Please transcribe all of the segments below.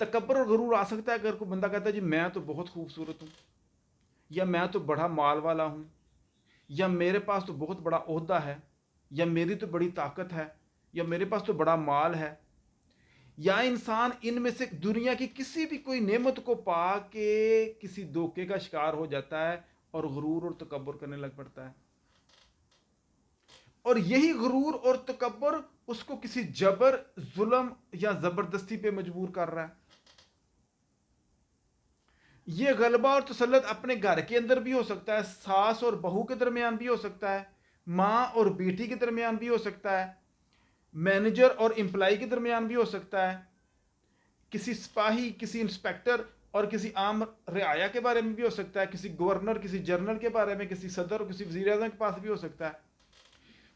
تکبر اور غرور آ سکتا ہے اگر کوئی بندہ کہتا ہے جی میں تو بہت خوبصورت ہوں، یا میں تو بڑا مال والا ہوں، یا میرے پاس تو بہت بڑا عہدہ ہے، یا میری تو بڑی طاقت ہے، یا میرے پاس تو بڑا مال ہے. یا انسان ان میں سے دنیا کی کسی بھی کوئی نعمت کو پا کے کسی دھوکے کا شکار ہو جاتا ہے اور غرور اور تکبر کرنے لگ پڑتا ہے. اور یہی غرور اور تکبر اس کو کسی جبر، ظلم یا زبردستی پہ مجبور کر رہا ہے. یہ غلبہ اور تسلط اپنے گھر کے اندر بھی ہو سکتا ہے، ساس اور بہو کے درمیان بھی ہو سکتا ہے، ماں اور بیٹی کے درمیان بھی ہو سکتا ہے، مینیجر اور امپلائی کے درمیان بھی ہو سکتا ہے، کسی سپاہی، کسی انسپیکٹر اور کسی عام رعایا کے بارے میں بھی ہو سکتا ہے، کسی گورنر، کسی جنرل کے بارے میں، کسی صدر اور کسی وزیر اعظم کے پاس بھی ہو سکتا ہے.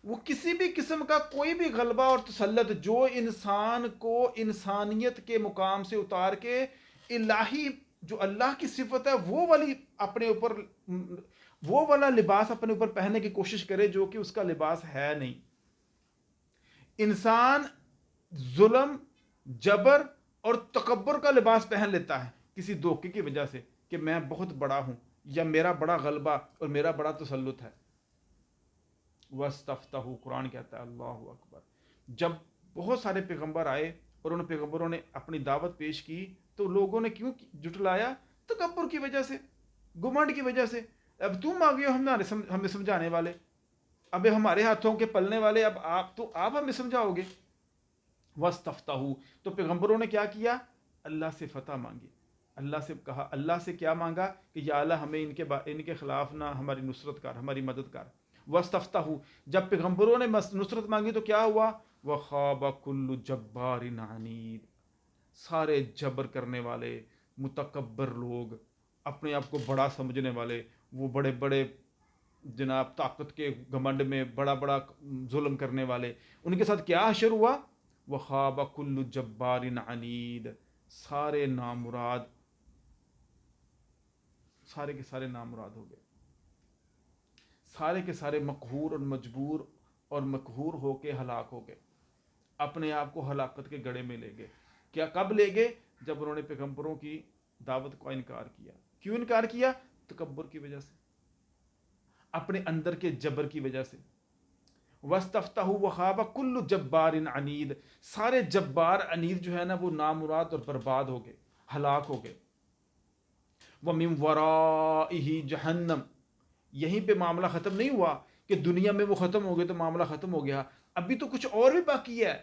وہ کسی بھی قسم کا کوئی بھی غلبہ اور تسلط جو انسان کو انسانیت کے مقام سے اتار کے الہی جو اللہ کی صفت ہے وہ والی اپنے اوپر، وہ والا لباس اپنے اوپر پہننے کی کوشش کرے جو کہ اس کا لباس ہے نہیں. انسان ظلم، جبر اور تکبر کا لباس پہن لیتا ہے کسی دھوکے کی وجہ سے کہ میں بہت بڑا ہوں، یا میرا بڑا غلبہ اور میرا بڑا تسلط ہے. وَاسْتَفْتَحُوا، قرآن کہتا ہے اللہ اکبر. جب بہت سارے پیغمبر آئے اور ان پیغمبروں نے اپنی دعوت پیش کی تو لوگوں نے کیوں جٹلایا؟ تکبر کی وجہ سے، گمنڈ کی وجہ سے. اب تم آ گئے ہو ہمیں سمجھانے والے، اب ہمارے ہاتھوں کے پلنے والے، اب آپ ہمیں سمجھاؤ گے. وَاسْتَفْتَحُوا، تو پیغمبروں نے کیا کیا؟ اللہ سے فتح مانگی. اللہ سے کہا، اللہ سے کیا مانگا کہ یا اللہ ہمیں ان کے خلاف نہ ہماری نصرت کر، ہماری مدد کر. وَاسْتَفْتَحُوا، جب پیغمبروں نے نصرت مانگی تو کیا ہوا؟ وَخَابَ كُلُّ جَبَّارٍ عَنِيدٍ، سارے جبر کرنے والے، متکبر لوگ، اپنے آپ کو بڑا سمجھنے والے، وہ بڑے بڑے جناب طاقت کے گھمنڈ میں بڑا بڑا ظلم کرنے والے، ان کے ساتھ کیا حشر ہوا؟ وَخَابَ كُلُّ جَبَّارٍ عَنِيدٍ، سارے نامراد، سارے کے سارے نامراد ہو گئے، سارے کے سارے مقہور اور مجبور اور مقہور ہو کے ہلاک ہو گئے، اپنے آپ کو ہلاکت کے گڑھے میں لے گئے. کیا کب لے گئے؟ جب انہوں نے پیغمبروں کی دعوت کو انکار کیا. کیوں انکار کیا؟ تکبر کی وجہ سے، اپنے اندر کے جبر کی وجہ سے. وَاسْتَفْتَحُوا وَخَابَ كُلُّ جَبَّارٍ عَنِيدٍ، سارے جبار عنید جو ہے نا وہ نامراد اور برباد ہو گئے، ہلاک ہو گئے. وَمِن وَرَائِهِ جَهَنَّمْ، یہیں پہ معاملہ ختم نہیں ہوا کہ دنیا میں وہ ختم ہو گئے تو معاملہ ختم ہو گیا، ابھی تو کچھ اور بھی باقی ہے.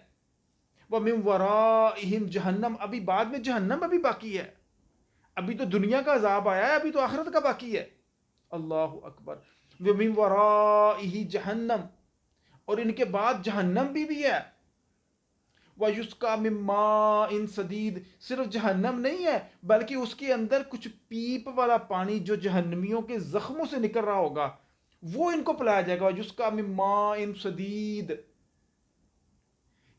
وَمِن وَرَائِهِمْ جَهَنَّمْ، ابھی بعد میں جہنم ابھی باقی ہے. ابھی تو دنیا کا عذاب آیا ہے، ابھی تو آخرت کا باقی ہے. اللہ اکبر. وَمِن وَرَائِهِ جَهَنَّمْ، اور ان کے بعد جہنم بھی ہے. وَيُسْقَى مِن مَّاءٍ صَدِيدٍ، صرف جہنم نہیں ہے بلکہ اس کے اندر کچھ پیپ والا پانی جو جہنمیوں کے زخموں سے نکل رہا ہوگا وہ ان کو پلایا جائے گا. وَيُسْقَى مِن مَّاءٍ صَدِيدٍ.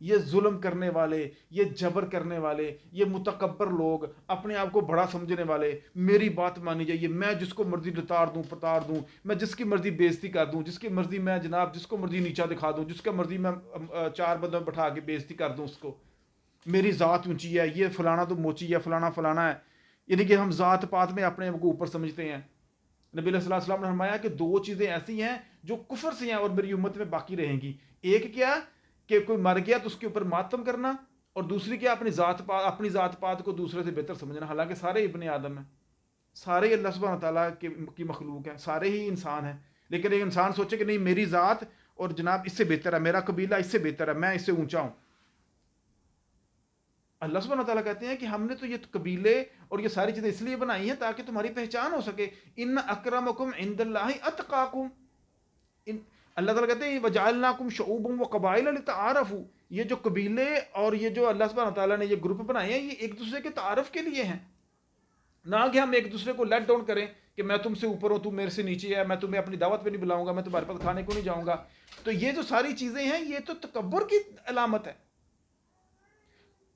یہ ظلم کرنے والے، یہ جبر کرنے والے، یہ متکبر لوگ، اپنے آپ کو بڑا سمجھنے والے، میری بات مانی جائیے، میں جس کو مرضی لتاڑ دوں پتاڑ دوں، میں جس کی مرضی بےزتی کر دوں، جس کی مرضی میں جناب جس کو مرضی نیچا دکھا دوں، جس کا مرضی میں چار بندوں میں بٹھا کے بےزتی کر دوں اس کو، میری ذات اونچی ہے، یہ فلانا تو موچی ہے، فلانا فلانا ہے. یعنی کہ ہم ذات پات میں اپنے آپ کو اوپر سمجھتے ہیں. نبی علیہ السلام نے فرمایا کہ دو چیزیں ایسی ہیں جو کفر سے ہیں اور میری امت میں باقی رہیں گی. ایک کیا کہ کوئی مر گیا تو اس کے اوپر ماتم کرنا، اور دوسری کیا اپنی ذات پات کو دوسرے سے بہتر سمجھنا. حالانکہ سارے ابن آدم ہیں، سارے اللہ سبحانہ تعالیٰ کی مخلوق ہیں، سارے ہی انسان ہیں، لیکن ایک انسان سوچے کہ نہیں میری ذات اور جناب اس سے بہتر ہے، میرا قبیلہ اس سے بہتر ہے، میں اس سے اونچا ہوں. اللہ سبحانہ تعالیٰ کہتے ہیں کہ ہم نے تو یہ قبیلے اور یہ ساری چیزیں اس لیے بنائی ہیں تاکہ تمہاری پہچان ہو سکے. ان اکرمکم عند اللہ اتقاکم، اللہ تعالیٰ کہتے ہیں وجعلناکم شعوبا وقبائل لتعارفوا، یہ جو قبیلے اور یہ جو اللہ سبحانہ تعالیٰ نے یہ گروپ بنائے ہیں یہ ایک دوسرے کے تعارف کے لیے ہیں، نہ کہ ہم ایک دوسرے کو لیٹ ڈاؤن کریں کہ میں تم سے اوپر ہوں، تم میرے سے نیچے ہے، میں تمہیں اپنی دعوت پہ نہیں بلاؤں گا، میں تمہارے پاس کھانے کو نہیں جاؤں گا. تو یہ جو ساری چیزیں ہیں یہ تو تکبر کی علامت ہے.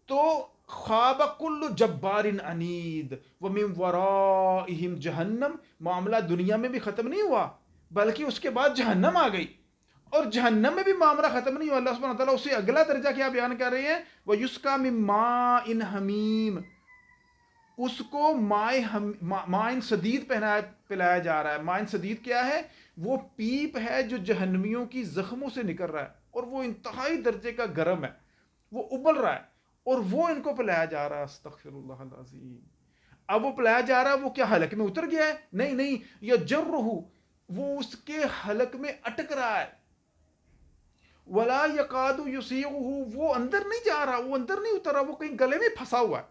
تو خواب کل جبار عنید ومن ورائہم جہنم، معاملہ دنیا میں بھی ختم نہیں ہوا بلکہ اس کے بعد جہنم آ گئی، اور جہنم میں بھی معاملہ ختم نہیں ہوا. اللہ سبحانہ تعالیٰ اسے اگلا درجہ کیا بیان کر رہے ہیں؟ وَيُسْقَى مِن مَّاءٍ حَمِيمٍ، اس کو مائن سدید پلایا جا رہا ہے. مائن سدید کیا ہے؟ وہ پیپ ہے جو جہنمیوں کی زخموں سے نکل رہا ہے اور وہ انتہائی درجے کا گرم ہے, وہ ابل رہا ہے اور وہ ان کو پلایا جا رہا ہے. استغفر اللہ العظیم. اب وہ پلایا جا رہا ہے, وہ کیا حلق میں اتر گیا ہے؟ نہیں, یا جرہ, وہ اس کے حلق میں اٹک رہا ہے. ولا یقاد یسیغہ, وہ اندر نہیں جا رہا, وہ اندر نہیں اتر رہا, وہ کہیں گلے میں پھنسا ہوا ہے.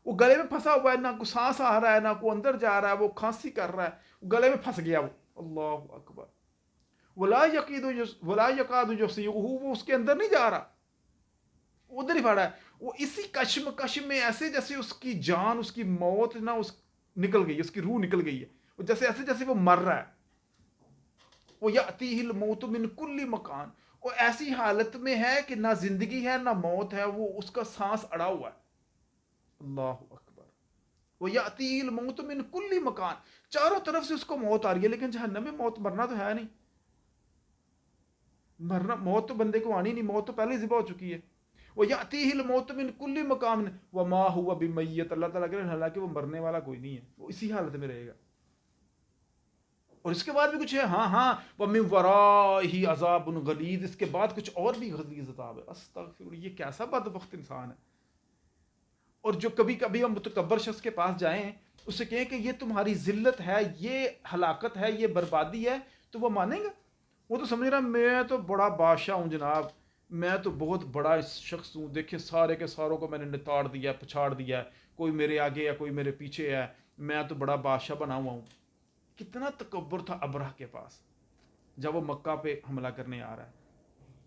وہ گلے میں پھنسا ہوا ہے, نہ کوئی سانس آ رہا ہے, نہ کوئی اندر جا رہا ہے, وہ کھانسی کر رہا ہے, گلے میں پھنس گیا وہ. اللہ اکبر. ولا یقاد یسیغہ, وہ اس کے اندر نہیں جا رہا, ادھر ہی پڑا ہے. وہ اسی کشم میں ایسے جیسے اس کی جان, اس کی موت نہ نکل گئی, اس کی روح نکل گئی ہے, وہ جیسے وہ مر رہا ہے. وہ یاتیہ الموت من کل مکان, وہ ایسی حالت میں ہے کہ نہ زندگی ہے نہ موت ہے, وہ اس کا سانس اڑا ہوا ہے. اللہ اکبر. وہ یاتیہ الموت من کل مکان, چاروں طرف سے اس کو موت آ رہی ہے, لیکن جہنم میں موت مرنا تو ہے نہیں. مرنا, موت تو بندے کو آنی نہیں, موت تو پہلے ذبح ہو چکی ہے. وہ یاتیہ الموت من کل مکان وما هو بمیت, اللہ تعالیٰ کہہ رہے ہیں حالانکہ وہ مرنے والا کوئی نہیں ہے, وہ اسی حالت میں رہے گا. اور اس کے بعد بھی کچھ ہے, ہاں وَمِن وَرَائِهِ عَذَابٌ غَلِيظٌ, اس کے بعد کچھ اور بھی غلیظ عذاب ہے. استغفر اللہ, یہ کیسا بدبخت انسان ہے. اور جو کبھی کبھی ہم متکبر شخص کے پاس جائیں, اسے کہیں کہ یہ تمہاری ذلت ہے, یہ ہلاکت ہے, یہ بربادی ہے, تو وہ مانیں گا؟ وہ تو سمجھ رہا میں تو بڑا بادشاہ ہوں جناب, میں تو بہت بڑا شخص ہوں, دیکھیں سارے کے ساروں کو میں نے نتاڑ دیا, پچھاڑ دیا, کوئی میرے آگے ہے کوئی میرے پیچھے ہے, میں تو بڑا بادشاہ بنا ہوا ہوں. کتنا تکبر تھا ابرہ کے پاس جب وہ مکہ پہ حملہ کرنے آ رہا ہے.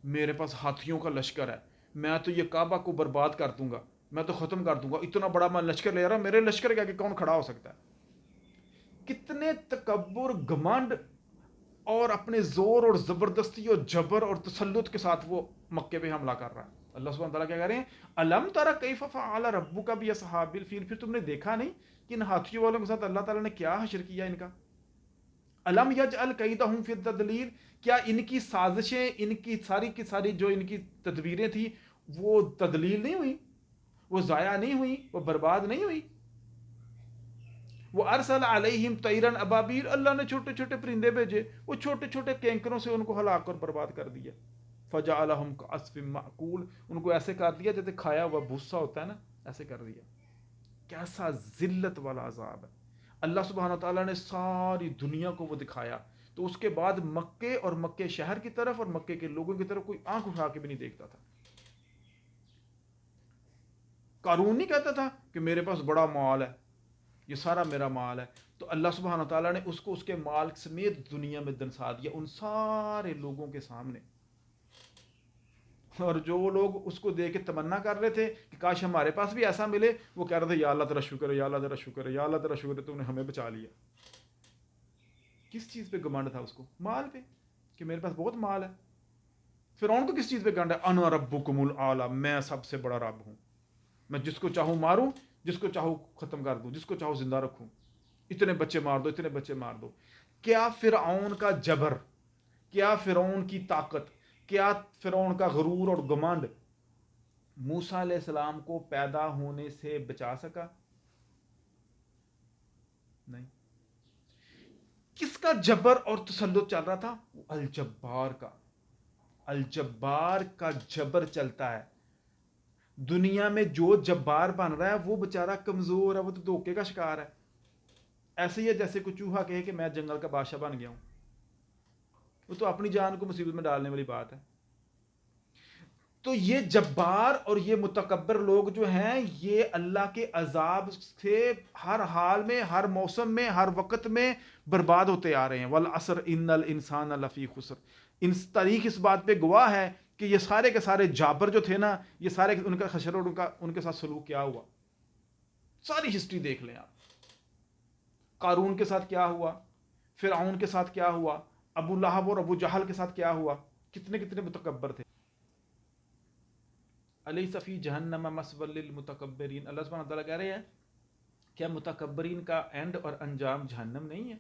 میرے پاس ہاتھیوں کا لشکر ہے, میں تو یہ کعبہ کو برباد کر دوں گا, میں تو ختم کر دوں گا, اتنا بڑا میں لشکر لے رہا, میرے لشکر کے آگے کون کھڑا ہو سکتا ہے. کتنے تکبر, گھمنڈ اور اپنے زور اور زبردستی اور جبر اور تسلط کے ساتھ وہ مکے پہ حملہ کر رہا ہے. اللہ سبحانہ تعالیٰ کیا کہہ رہے ہیں, الم تری کیف فعل ربک باصحاب الفیل, پھر تم نے دیکھا نہیں کہ ان ہاتھیوں والوں کے ساتھ اللہ تعالیٰ نے کیا حشر کیا ان کا. الم یجعل کیدہم فی التضلیل, کیا ان کی سازشیں, ان کی ساری جو ان کی تدبیریں تھیں وہ تدلیل نہیں ہوئی, وہ ضائع نہیں ہوئی, وہ برباد نہیں ہوئی. وہ ارسل علیہم طیرا ابابیل, اللہ نے چھوٹے چھوٹے پرندے بھیجے, وہ چھوٹے چھوٹے کینکروں سے ان کو ہلاک کر برباد کر دیا. فجعلہم کعصف مأکول, ان کو ایسے کر دیا جیسے کھایا ہوا بھوسا ہوتا ہے نا, ایسے کر دیا. کیسا ذلت والا عذاب ہے. اللہ سبحانہ تعالیٰ نے ساری دنیا کو وہ دکھایا, تو اس کے بعد مکے اور مکے شہر کی طرف اور مکے کے لوگوں کی طرف کوئی آنکھ اٹھا کے بھی نہیں دیکھتا تھا. قارون نہیں کہتا تھا کہ میرے پاس بڑا مال ہے, یہ سارا میرا مال ہے, تو اللہ سبحانہ تعالیٰ نے اس کو اس کے مال سمیت دنیا میں دنسا دیا ان سارے لوگوں کے سامنے. اور جو لوگ اس کو دیکھ کے تمنا کر رہے تھے کہ کاش ہمارے پاس بھی ایسا ملے, وہ کہہ رہے تھے یا اللہ تیرا شکر ہے, یا اللہ تیرا شکر ہے, یا اللہ تیرا شکر ہے, تم نے ہمیں بچا لیا. کس چیز پہ گمانڈ تھا اس کو؟ مال پہ, کہ میرے پاس بہت مال ہے. فرعون کو کس چیز پہ گنڈ ہے؟ انا ربکم الاعلی, میں سب سے بڑا رب ہوں, میں جس کو چاہوں ماروں, جس کو چاہوں ختم کر دوں, جس کو چاہوں زندہ رکھوں, اتنے بچے مار دو, اتنے بچے مار دو. کیا فرعون کا جبر, کیا فرعون کی طاقت, کیا فرعون کا غرور اور گمانڈ موسیٰ علیہ السلام کو پیدا ہونے سے بچا سکا؟ نہیں. کس کا جبر اور تسلط چل رہا تھا؟ الجبار کا. الجبار کا جبر چلتا ہے. دنیا میں جو جبار بن رہا ہے وہ بیچارہ کمزور ہے, وہ تو دھوکے کا شکار ہے. ایسے ہی ہے جیسے کوئی چوہا کہے کہ میں جنگل کا بادشاہ بن گیا ہوں, وہ تو اپنی جان کو مصیبت میں ڈالنے والی بات ہے. تو یہ جبار اور یہ متکبر لوگ جو ہیں, یہ اللہ کے عذاب سے ہر حال میں, ہر موسم میں, ہر وقت میں برباد ہوتے آ رہے ہیں. والعصر ان الانسان لفی خسر, ان تاریخ اس بات پہ گواہ ہے کہ یہ سارے کے سارے جابر جو تھے نا, یہ سارے ان کا خشر اور ان کے ساتھ سلوک کیا ہوا, ساری ہسٹری دیکھ لیں آپ. قارون کے ساتھ کیا ہوا, فرعون کے ساتھ کیا ہوا, ابو لہب اور ابو جہل کے ساتھ کیا ہوا, کتنے کتنے متکبر تھے. الیس فی جہنم مثوی للمتکبرین, اللہ سبحانہ تعالیٰ کہہ رہے ہیں کیا متکبرین کا اینڈ اور انجام جہنم نہیں ہے؟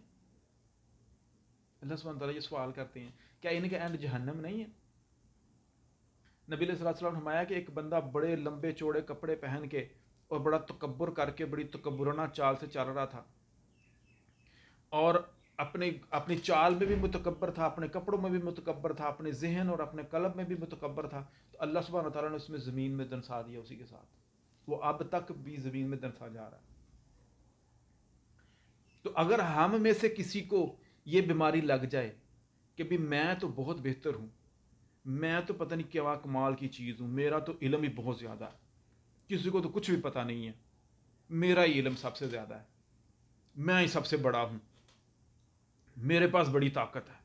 اللہ سبحانہ تعالیٰ یہ سوال کرتے ہیں, کیا ان کا اینڈ جہنم نہیں ہے؟ نبی علیہ الصلوۃ والسلام نے فرمایا کہ ایک بندہ بڑے لمبے چوڑے کپڑے پہن کے اور بڑا تکبر کر کے بڑی تکبرانہ چال سے چل رہا تھا، اور اپنی چال میں بھی متکبر تھا، اپنے کپڑوں میں بھی متکبر تھا، اپنے ذہن اور اپنے قلب میں بھی متکبر تھا، تو اللہ سبحانہ تعالیٰ نے اس میں زمین میں دنسا دیا اسی کے ساتھ، وہ اب تک بھی زمین میں دنسا جا رہا ہے۔ تو اگر ہم میں سے کسی کو یہ بیماری لگ جائے کہ بھی میں تو بہت بہتر ہوں، میں تو پتہ نہیں کیا کمال کی چیز ہوں، میرا تو علم ہی بہت زیادہ ہے، کسی کو تو کچھ بھی پتہ نہیں ہے، میرا ہی علم سب سے زیادہ ہے، میں ہی سب سے بڑا ہوں، میرے پاس بڑی طاقت ہے،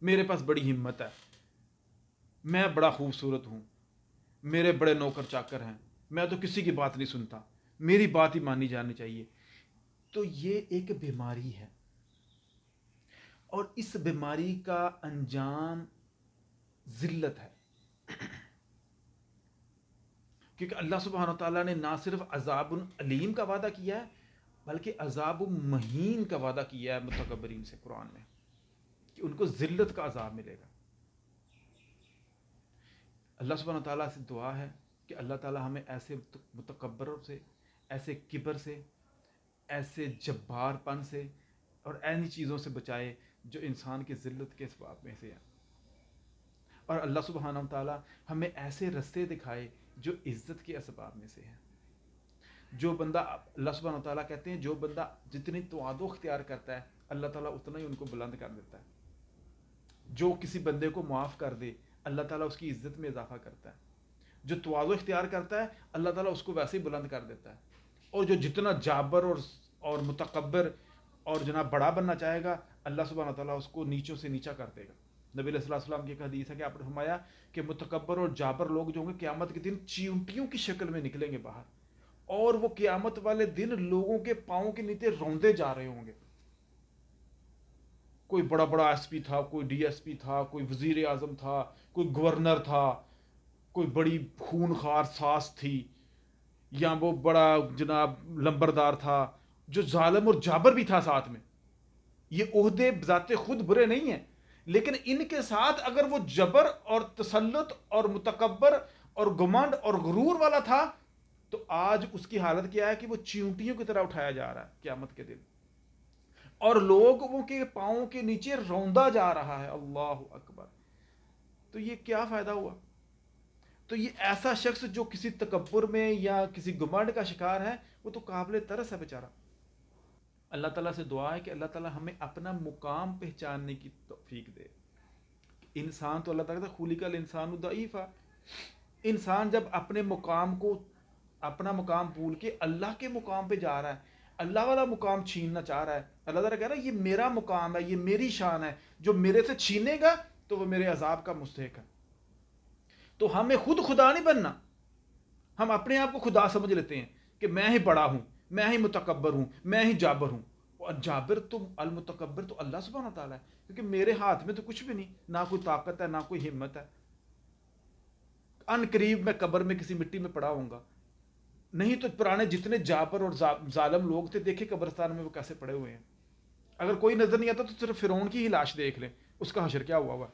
میرے پاس بڑی ہمت ہے، میں بڑا خوبصورت ہوں، میرے بڑے نوکر چاکر ہیں، میں تو کسی کی بات نہیں سنتا، میری بات ہی مانی جانی چاہیے۔ تو یہ ایک بیماری ہے، اور اس بیماری کا انجام ذلت ہے، کیونکہ اللہ سبحانہ تعالیٰ نے نہ صرف عذاب علیم کا وعدہ کیا ہے بلکہ عذاب مہین کا وعدہ کیا ہے متکبرین سے قرآن میں، کہ ان کو ذلت کا عذاب ملے گا۔ اللہ سبحانہ تعالیٰ سے دعا ہے کہ اللہ تعالیٰ ہمیں ایسے متکبروں سے، ایسے کبر سے، ایسے جبار پن سے اور ایسی چیزوں سے بچائے جو انسان کی ذلت کے اسباب میں سے ہیں، اور اللہ سبحانہ تعالیٰ ہمیں ایسے رستے دکھائے جو عزت کے اسباب میں سے ہیں۔ جو بندہ، اللہ سبحانہ تعالیٰ کہتے ہیں جو بندہ جتنی تواضع اختیار کرتا ہے اللہ تعالیٰ اتنا ہی ان کو بلند کر دیتا ہے، جو کسی بندے کو معاف کر دے اللہ تعالیٰ اس کی عزت میں اضافہ کرتا ہے، جو تواضع اختیار کرتا ہے اللہ تعالیٰ اس کو ویسے ہی بلند کر دیتا ہے، اور جو جتنا جابر اور متکبر اور جناب بڑا بننا چاہے گا اللہ سبحانہ تعالیٰ اس کو نیچوں سے نیچا کر دے گا۔ نبی علیہ السلام کی ایک حدیث ہے کہ آپ نے فرمایا کہ متکبر اور جابر لوگ جو ہوں گے قیامت کے دن چیونٹیوں کی شکل میں نکلیں گے باہر، اور وہ قیامت والے دن لوگوں کے پاؤں کے نیچے روندے جا رہے ہوں گے۔ کوئی بڑا بڑا ایس پی تھا، کوئی ڈی ایس پی تھا، کوئی وزیر اعظم تھا، کوئی گورنر تھا، کوئی بڑی خونخوار ساس تھی، یا وہ بڑا جناب لمبردار تھا جو ظالم اور جابر بھی تھا ساتھ میں۔ یہ عہدے بذات خود برے نہیں ہیں، لیکن ان کے ساتھ اگر وہ جبر اور تسلط اور متکبر اور گمنڈ اور غرور والا تھا تو آج اس کی حالت کیا ہے کہ وہ چیونٹیوں کی طرح اٹھایا جا رہا ہے قیامت کے دن، اور لوگوں کے پاؤں کے نیچے روندا جا رہا ہے۔ اللہ اکبر! تو یہ کیا فائدہ ہوا؟ تو یہ ایسا شخص جو کسی تکبر میں یا کسی گمنڈ کا شکار ہے وہ تو قابل ترس ہے بیچارہ۔ اللہ تعالیٰ سے دعا ہے کہ اللہ تعالیٰ ہمیں اپنا مقام پہچاننے کی توفیق دے۔ انسان تو اللہ تعالیٰ کہتا ہے خلق الانسان ضعیفا، انسان جب اپنے مقام کو، اپنا مقام بھول کے اللہ کے مقام پہ جا رہا ہے، اللہ والا مقام چھیننا چاہ رہا ہے، اللہ تعالیٰ کہہ رہا ہے یہ میرا مقام ہے، یہ میری شان ہے، جو میرے سے چھینے گا تو وہ میرے عذاب کا مستحق ہے۔ تو ہمیں خود خدا نہیں بننا، ہم اپنے آپ کو خدا سمجھ لیتے ہیں کہ میں ہی بڑا ہوں، میں ہی متکبر ہوں، میں ہی جابر ہوں، اور جابر تو المتکبر تو اللہ سبحانہ تعالیٰ ہے، کیونکہ میرے ہاتھ میں تو کچھ بھی نہیں، نہ کوئی طاقت ہے نہ کوئی ہمت ہے، ان قریب میں قبر میں کسی مٹی میں پڑا ہوں گا۔ نہیں تو پرانے جتنے جابر اور ظالم لوگ تھے دیکھے قبرستان میں وہ کیسے پڑے ہوئے ہیں، اگر کوئی نظر نہیں آتا تو صرف فرعون کی ہی لاش دیکھ لیں، اس کا حشر کیا ہوا ہوا۔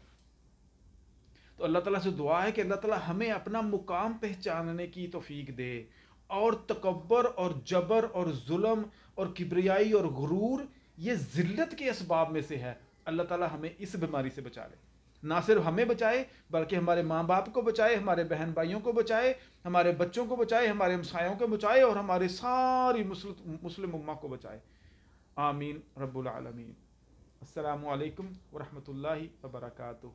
تو اللہ تعالیٰ سے دعا ہے کہ اللہ تعالیٰ ہمیں اپنا مقام پہچاننے کی توفیق دے، اور تکبر اور جبر اور ظلم اور کبریائی اور غرور یہ ذلت کے اسباب میں سے ہے۔ اللہ تعالیٰ ہمیں اس بیماری سے بچا لے، نہ صرف ہمیں بچائے بلکہ ہمارے ماں باپ کو بچائے، ہمارے بہن بھائیوں کو بچائے، ہمارے بچوں کو بچائے، ہمارے ہمسایوں کو بچائے، اور ہمارے ساری مسلم امہ کو بچائے۔ آمین رب العالمین۔ السلام علیکم ورحمۃ اللہ وبرکاتہ۔